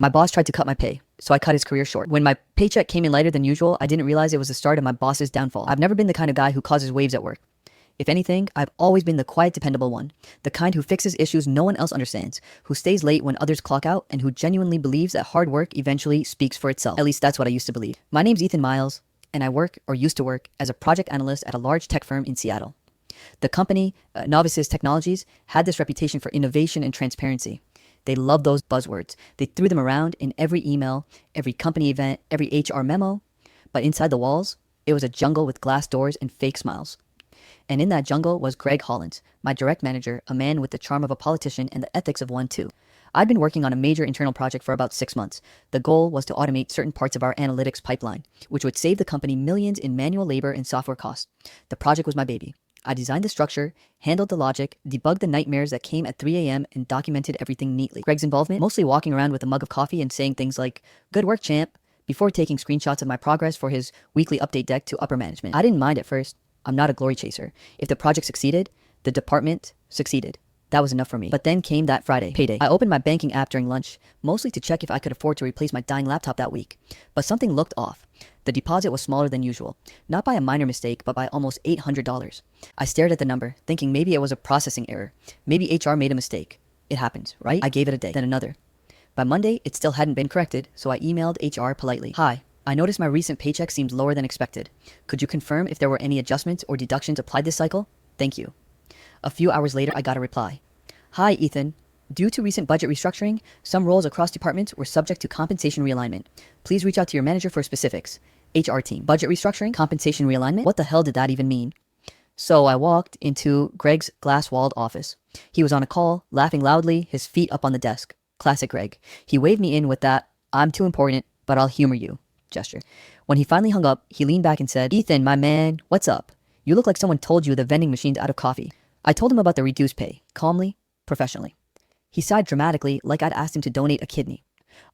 My boss tried to cut my pay, so I cut his career short. When my paycheck came in lighter than usual, I didn't realize it was the start of my boss's downfall. I've never been the kind of guy who causes waves at work. If anything, I've always been the quiet, dependable one. The kind who fixes issues no one else understands, who stays late when others clock out, and who genuinely believes that hard work eventually speaks for itself. At least that's what I used to believe. My name's Ethan Miles, and I work, or used to work, as a project analyst at a large tech firm in Seattle. The company, Novices Technologies, had this reputation for innovation and transparency. They loved those buzzwords. They threw them around in every email, every company event, every HR memo. But inside the walls, it was a jungle with glass doors and fake smiles. And in that jungle was Greg Hollins, my direct manager, a man with the charm of a politician and the ethics of one too. I'd been working on a major internal project for about 6 months. The goal was to automate certain parts of our analytics pipeline, which would save the company millions in manual labor and software costs. The project was my baby. I designed the structure, handled the logic, debugged the nightmares that came at 3 a.m., and documented everything neatly. Greg's involvement, mostly walking around with a mug of coffee and saying things like, "Good work, champ," before taking screenshots of my progress for his weekly update deck to upper management. I didn't mind at first. I'm not a glory chaser. If the project succeeded, the department succeeded. That was enough for me. But then came that Friday, payday. I opened my banking app during lunch, mostly to check if I could afford to replace my dying laptop that week. But something looked off. The deposit was smaller than usual. Not by a minor mistake, but by almost $800. I stared at the number, thinking maybe it was a processing error. Maybe HR made a mistake. It happens, right? I gave it a day, then another. By Monday, it still hadn't been corrected, so I emailed HR politely. "Hi, I noticed my recent paycheck seems lower than expected. Could you confirm if there were any adjustments or deductions applied this cycle? Thank you." A few hours later, I got a reply. "Hi, Ethan. Due to recent budget restructuring, some roles across departments were subject to compensation realignment. Please reach out to your manager for specifics. HR team. Budget restructuring? Compensation realignment? What the hell did that even mean?" So I walked into Greg's glass-walled office. He was on a call, laughing loudly, his feet up on the desk. Classic Greg. He waved me in with that "I'm too important, but I'll humor you" gesture. When he finally hung up, he leaned back and said, "Ethan, my man, what's up? You look like someone told you the vending machine's out of coffee." I told him about the reduced pay, calmly, professionally. He sighed dramatically, like I'd asked him to donate a kidney.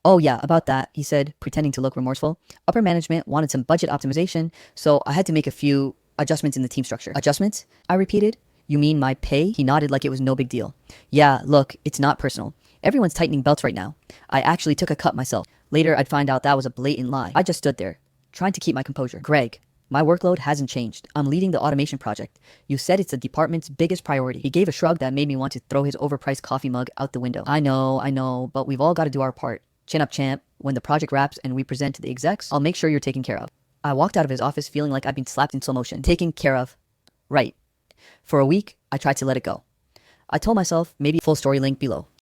"Oh yeah, about that," he said, pretending to look remorseful. "Upper management wanted some budget optimization, so I had to make a few adjustments in the team structure." "Adjustments?" I repeated. "You mean my pay?" He nodded like it was no big deal. "Yeah, look, it's not personal. Everyone's tightening belts right now. I actually took a cut myself. Later, I'd find out that was a blatant lie." I just stood there, trying to keep my composure. "Greg, my workload hasn't changed. I'm leading the automation project. You said it's the department's biggest priority." He gave a shrug that made me want to throw his overpriced coffee mug out the window. I know, but we've all got to do our part. Chin up, champ. When the project wraps and we present to the execs, I'll make sure you're taken care of." I walked out of his office feeling like I'd been slapped in slow motion. Taken care of. Right. For a week, I tried to let it go. I told myself maybe full story link below.